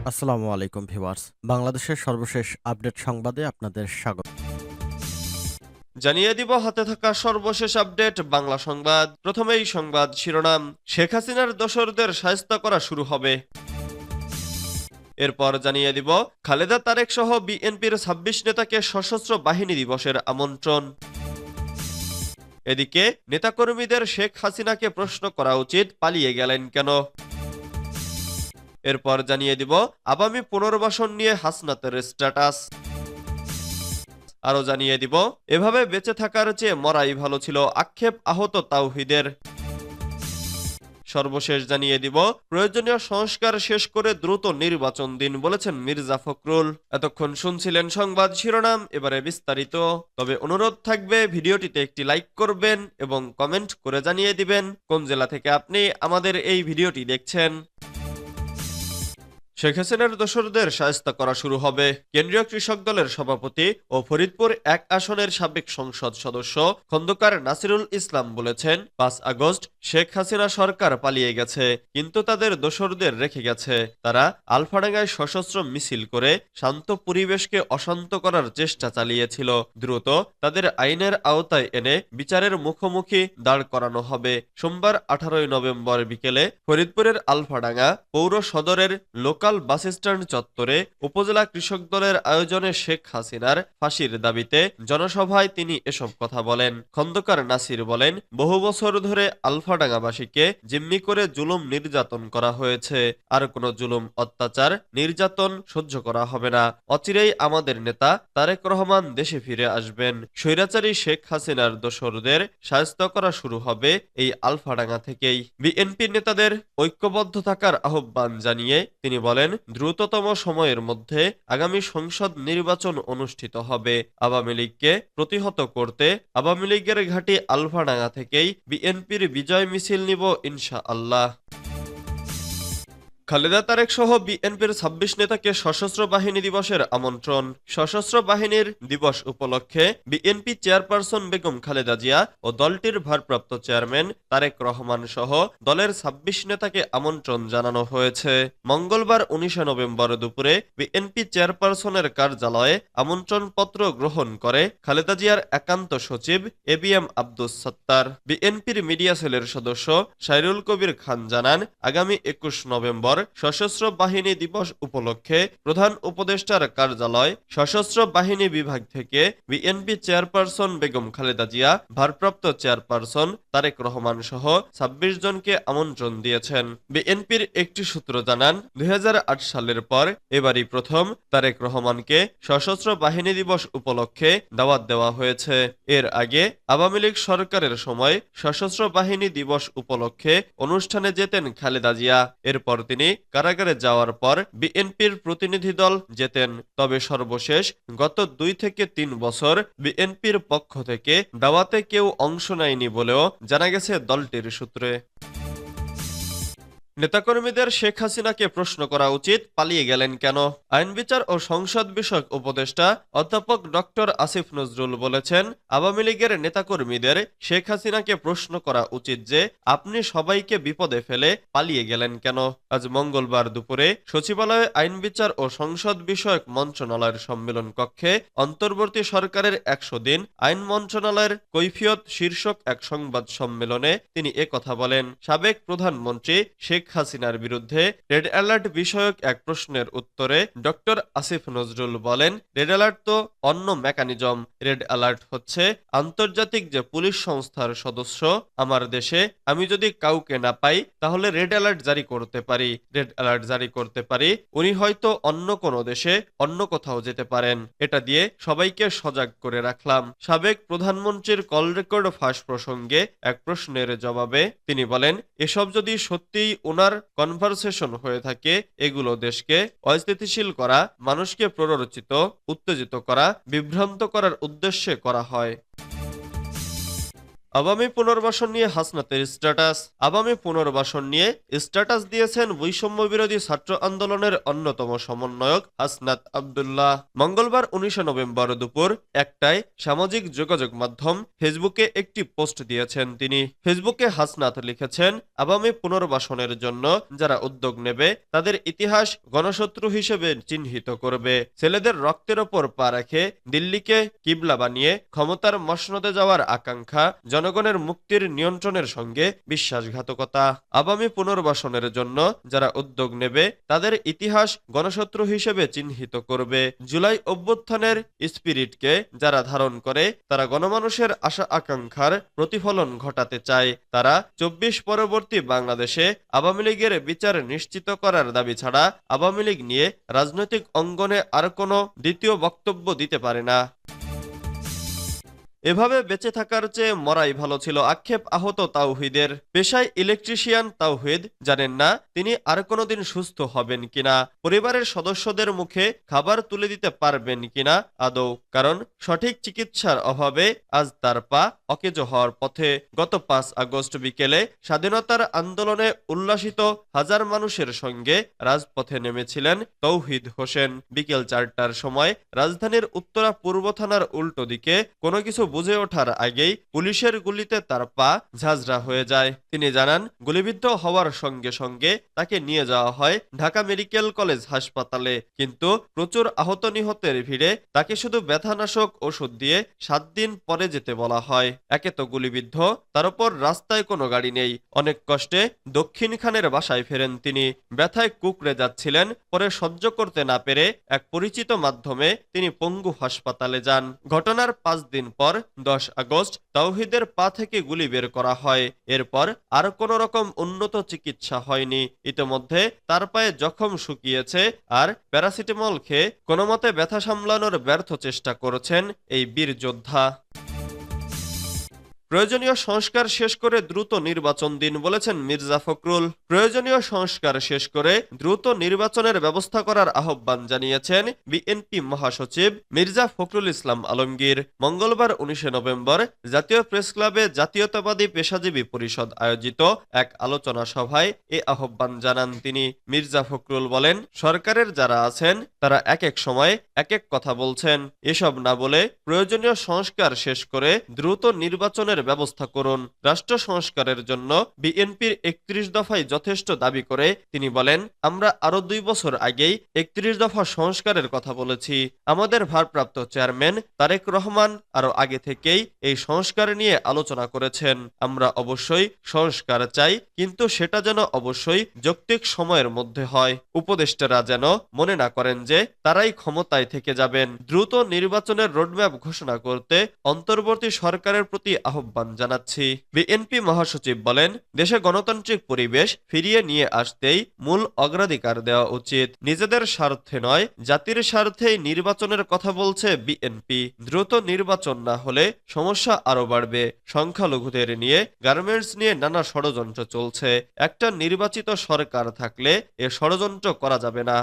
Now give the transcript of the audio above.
আসসালামু আলাইকুম ভিউয়ার্স। বাংলাদেশের সর্বশেষ আপডেট সংবাদে আপনাদের স্বাগত। জানিয়ে দিব হাতে থাকা সর্বশেষ আপডেট বাংলা সংবাদ। প্রথমেই সংবাদ শিরোনাম, শেখ হাসিনার দোসরদের শায়েস্ত করা শুরু হবে। এরপর জানিয়ে দিব খালেদা তারেক সহ বিএনপির ২৬ নেতাকে সশস্ত্র বাহিনী দিবসের আমন্ত্রণ। এদিকে নেতাকর্মীদের শেখ হাসিনাকে প্রশ্ন করা উচিত, পালিয়ে গেলেন কেন। এরপর জানিয়ে দিব আগামী পুনর্বাসন নিয়ে হাসনাতের স্ট্যাটাস। আরো জানিয়ে দিব এভাবে বেঁচে থাকার চেয়ে মরাই ভালো ছিল, আক্ষেপ আহত তাওহিদের। সর্বশেষ জানিয়ে দিব প্রয়োজনীয় সংস্কার শেষ করে দ্রুত নির্বাচন দিন, বলেছেন মির্জা ফখরুল। এতক্ষণ শুনছিলেন সংবাদ শিরোনাম, এবারে বিস্তারিত। তবে অনুরোধ থাকবে ভিডিওটিতে একটি লাইক করবেন এবং কমেন্ট করে জানিয়ে দিবেন কোন জেলা থেকে আপনি আমাদের এই ভিডিওটি দেখছেন। শেখ হাসিনার দোসরদের শায়েস্তা করা শুরু হবে। কেন্দ্রীয় কৃষক দলের সভাপতি ও ফরিদপুর ১ আসনের সাবেক সংসদ সদস্য খন্দকার নাসিরুল ইসলাম বলেছেন, ৫ আগস্ট শেখ হাসিনা সরকার পালিয়ে গেছে, কিন্তু তাদের দোসরদের রেখে গেছে। তারা আলফাডাঙ্গায় সশস্ত্র মিছিল করে শান্ত পরিবেশকে অশান্ত করার চেষ্টা চালিয়েছিল। দ্রুত তাদের আইনের আওতায় এনে বিচারের মুখোমুখি দাঁড় করানো হবে। সোমবার ১৮ নভেম্বর বিকেলে ফরিদপুরের আলফাডাঙ্গা পৌর সদরের লোকাল বাসস্ট্যান্ড চত্বরে উপজেলা কৃষক দলের আয়োজনে শেখ হাসিনার ফাঁসির দাবিতে জনসভায় তিনি এসব কথা বলেন। খন্দকার নাসির বলেন, বহু বছর ধরে আলফাডাঙ্গাবাসীকে জিম্মি করে জুলুম নির্যাতন করা হয়েছে। আর কোনো জুলুম, অত্যাচার, নির্যাতন সহ্য করা হবে না। অচিরেই আমাদের নেতা তারেক রহমান দেশে ফিরে আসবেন। স্বৈরাচারী শেখ হাসিনার দোসরদের শায়েস্ত করা শুরু হবে এই আলফাডাঙ্গা থেকেই। বিএনপি নেতাদের ঐক্যবদ্ধ থাকার আহ্বান জানিয়ে তিনি বলেন, দ্রুততম সময়ের মধ্যে আগামী সংসদ নির্বাচন অনুষ্ঠিত হবে। আওয়ামী লীগকে প্রতিহত করতে আওয়ামী লীগের ঘাঁটি আলফাডাঙ্গা থেকেই বিএনপির বিজয় মিছিল নিব ইনশাআল্লাহ। খালেদা তারেক সহ বিএনপির ২৬ নেতাকে সশস্ত্র বাহিনী দিবসের আমন্ত্রণ। সশস্ত্র বাহিনীর দিবস উপলক্ষে বিএনপি চেয়ারপারসন বেগম খালেদা জিয়া ও দলটির ভারপ্রাপ্ত চেয়ারম্যান তারেক রহমান সহ দলের ২৬ নেতাকে আমন্ত্রণ জানানো হয়েছে। মঙ্গলবার ১৯ নভেম্বর দুপুরে বিএনপি চেয়ারপারসনের কার্যালয়ে আমন্ত্রণপত্র গ্রহণ করে খালেদা জিয়ার একান্ত সচিব এবিএম আব্দুস সত্তার। বিএনপির মিডিয়া সেলের সদস্য সাইরুল কবির খান জানান, আগামী ২১ নভেম্বর সশস্ত্র বাহিনী দিবস উপলক্ষে প্রধান উপদেষ্টার কার্যালয় সশস্ত্র বাহিনী বিভাগ থেকে বিএনপি চেয়ারপারসন বেগম খালেদা জিয়া, ভারপ্রাপ্ত চেয়ারপারসন তারেক রহমান সহ ২৬ জনকে আমন্ত্রণ দিয়েছেন। বিএনপির একটি সূত্র জানান, ২০০৮ সালের পর এবারই প্রথম তারেক রহমানকে সশস্ত্র বাহিনী দিবস উপলক্ষে দাওয়াত দেওয়া হয়েছে। এর আগে আওয়ামী লীগ সরকারের সময় সশস্ত্র বাহিনী দিবস উপলক্ষে অনুষ্ঠানে যেতেন খালেদা জিয়া। এরপর তিনি কারাগারে যাওয়ার পর বিএনপির প্রতিনিধি দল যেতেন। তবে সর্বশেষ গত ২ থেকে ৩ বছর বিএনপির পক্ষ থেকে দাওয়াতে কেউ অংশ নেয়নি বলেও জানা গেছে দলটির সূত্রে। নেতাকর্মীদের শেখ হাসিনাকে প্রশ্ন করা উচিত, পালিয়ে গেলেন কেন। আইন বিচার ও সংসদ বিষয়ক উপদেষ্টা অধ্যাপক ডক্টর আসিফ নজরুল বলেছেন, আওয়ামী লীগের নেতাকর্মীদের শেখ হাসিনাকে প্রশ্ন করা উচিত যে আপনি সবাইকে বিপদে ফেলে পালিয়ে গেলেন কেন। আজ মঙ্গলবার দুপুরে সচিবালয়ে আইন বিচার ও সংসদ বিষয়ক মন্ত্রণালয়ের সম্মেলন কক্ষে অন্তর্বর্তী সরকারের ১০০ দিন আইন মন্ত্রণালয়ের কৈফিয়ত শীর্ষক এক সংবাদ সম্মেলনে তিনি একথা বলেন। সাবেক প্রধানমন্ত্রী শেখ হাসিনার বিরুদ্ধে রেড অ্যালার্ট বিষয়ক এক প্রশ্নের উত্তরে ডক্টর আসিফ নজরুল বলেন, রেড অ্যালার্ট তো অন্য মেকানিজম। রেড অ্যালার্ট হচ্ছে আন্তর্জাতিক যে পুলিশ সংস্থার সদস্য আমার দেশে আমি যদি কাউকে না পাই তাহলে রেড অ্যালার্ট জারি করতে পারি। রেড অ্যালার্ট জারি করতে পারি, উনি হয়তো অন্য কোনো দেশে অন্য কোথাও যেতে পারেন। এটা দিয়ে সবাইকে সজাগ করে রাখলাম। সাবেক প্রধানমন্ত্রীর কল রেকর্ড ফাঁস প্রসঙ্গে এক প্রশ্নের জবাবে তিনি বলেন, এসব যদি সত্যিই ওনার কনভারসেশন হয়ে থাকে, এগুলো দেশকে অস্থিতিশীল করা, মানুষকে প্ররোচিত, উত্তেজিত করা, বিভ্রান্ত করার উদ্দেশ্যে করা হয়। আওয়ামী পুনর্বাসন নিয়ে হাসনাতের স্ট্যাটাস। আওয়ামী পুনর্বাসন নিয়ে স্ট্যাটাস দিয়েছেন বৈষম্য বিরোধী ছাত্র আন্দোলনের অন্যতম সমন্বয়ক হাসনাত আব্দুল্লাহ। মঙ্গলবার 19 নভেম্বর দুপুর 1টায় সামাজিক যোগাযোগ মাধ্যম ফেসবুকে একটি পোস্ট দিয়েছেন তিনি। ফেসবুকে হাসনাত লিখেছেন, আওয়ামী পুনর্বাসনের জন্য যারা উদ্যোগ নেবে তাদের ইতিহাস গণশত্রু হিসেবে চিহ্নিত করবে। ছেলেদের রক্তের ওপর পা রেখে দিল্লিকে কিবলা বানিয়ে ক্ষমতার মসনদে যাওয়ার আকাঙ্ক্ষা জনগণের মুক্তির নিয়ন্ত্রণের সঙ্গে বিশ্বাসঘাতকতা। আওয়ামী পুনর্বাসনের জন্য যারা উদ্যোগ নেবে তাদের ইতিহাস গণশত্রু হিসেবে চিহ্নিত করবে। জুলাই অভ্যুত্থানের স্পিরিটকে যারা ধারণ করে তারা গণমানুষের আশা আকাঙ্ক্ষার প্রতিফলন ঘটাতে চায়। তারা 24 পরবর্তী বাংলাদেশে আওয়ামী লীগের বিচার নিশ্চিত করার দাবি ছাড়া আওয়ামী লীগ নিয়ে রাজনৈতিক অঙ্গনে আর কোনো দ্বিতীয় বক্তব্য দিতে পারে না। এভাবে বেঁচে থাকার চেয়ে মরাই ভালো ছিল আক্ষেপ আহত তাওহিদের। পেশায় ইলেকট্রিশিয়ান তাওহিদ জানেন না তিনি আর কোনোদিন সুস্থ হবেন কিনা, পরিবারের সদস্যদের মুখে খাবার তুলে দিতে পারবেন কিনা আদৌ, কারণ সঠিক চিকিৎসার অভাবে আজ তার পা অকেজো হওয়ার পথে। গত 5 আগস্ট বিকেলে স্বাধীনতার আন্দোলনে উল্লাসিত হাজার মানুষের সঙ্গে রাজপথে নেমেছিলেন তৌহিদ হোসেন। বিকেল 4টার সময় রাজধানীর উত্তরা পূর্ব থানার উল্টো দিকে কোনো কিছু বুঝে ওঠার আগেই পুলিশের গুলিতে তার পা ঝাঁঝরা হয়ে যায়। তিনি জানান, গুলিবিদ্ধ হওয়ার সঙ্গে সঙ্গে তাকে নিয়ে যাওয়া হয় ঢাকা মেডিকেল কলেজ হাসপাতালে, কিন্তু প্রচুর আহত নিহতের ভিড়ে তাকে শুধু ব্যথানাশক ওষুধ দিয়ে 7 দিন পরে যেতে বলা হয়। একে তো গুলিবিদ্ধ, তার উপর রাস্তায় কোনো গাড়ি নেই। অনেক কষ্টে দক্ষিণ খানের বাসায় ফেরেন তিনি। ব্যথায় কুঁকড়ে যাচ্ছিলেন। পরে সহ্য করতে না পেরে এক পরিচিত মাধ্যমে তিনি পঙ্গু হাসপাতালে যান। ঘটনার 5 দিন পর 10 আগস্ট তাওহিদের পা থেকে গুলি বের করা হয়। এরপর আর কোনো রকম উন্নত চিকিৎসা হয়নি। ইতোমধ্যে তার পায়ে জখম শুকিয়েছে আর প্যারাসিটামল খেয়ে কোনোমতে ব্যথা সামলানোর ব্যর্থ চেষ্টা করেছেন এই বীর যোদ্ধা। প্রয়োজনীয় সংস্কার শেষ করে দ্রুত নির্বাচন দিন বলেছেন মির্জা ফখরুল। প্রয়োজনীয় সংস্কার শেষ করে দ্রুত নির্বাচনের ব্যবস্থা করার আহ্বান জানিয়েছেন বিএনপি মহাসচিব মির্জা ফখরুল ইসলাম আলমগীর। মঙ্গলবার 19 নভেম্বর জাতীয় প্রেস ক্লাবে জাতীয়তাবাদী পেশাজীবী পরিষদ আয়োজিত এক আলোচনা সভায় এ আহ্বান জানান তিনি। মির্জা ফখরুল বলেন, সরকারের যারা আছেন তারা এক এক সময় এক এক কথা বলছেন। এসব না বলে প্রয়োজনীয় সংস্কার শেষ করে দ্রুত নির্বাচনের ব্যবস্থা করুন। রাষ্ট্র সংস্কারের জন্য বিএনপির 31 দফায় যথেষ্ট দাবি করে তিনি বলেন, আমরা আরো 2 বছর আগেই 31 দফা সংস্কারের কথা বলেছি। আমাদের ভারপ্রাপ্ত চেয়ারম্যান তারেক রহমান আরো আগে থেকেই এই সংস্কার নিয়ে আলোচনা করেছেন। আমরা অবশ্যই সংস্কার চাই, কিন্তু সেটা যেন অবশ্যই যৌক্তিক সময়ের মধ্যে হয়। উপদেষ্টারা যেন মনে না করেন যে তারাই ক্ষমতায় থেকে যাবেন। দ্রুত নির্বাচনের রোডম্যাপ ঘোষণা করতে অন্তর্বর্তী সরকারের প্রতি আহ্বান জানাচ্ছি। বিএনপি মহাসচিব বলেন, দেশে গণতান্ত্রিক পরিবেশ ফিরিয়ে নিয়ে আসতেই মূল অগ্রাধিকার দেওয়া উচিত। নিজেদের স্বার্থে নয়, জাতির স্বার্থেই নির্বাচনের কথা বলছে বিএনপি। দ্রুত নির্বাচন না হলে সমস্যা আরো বাড়বে। সংখ্যালঘুদের নিয়ে, গার্মেন্টস নিয়ে নানা ষড়যন্ত্র চলছে। একটা নির্বাচিত সরকার থাকলে এ ষড়যন্ত্র করা যাবে না।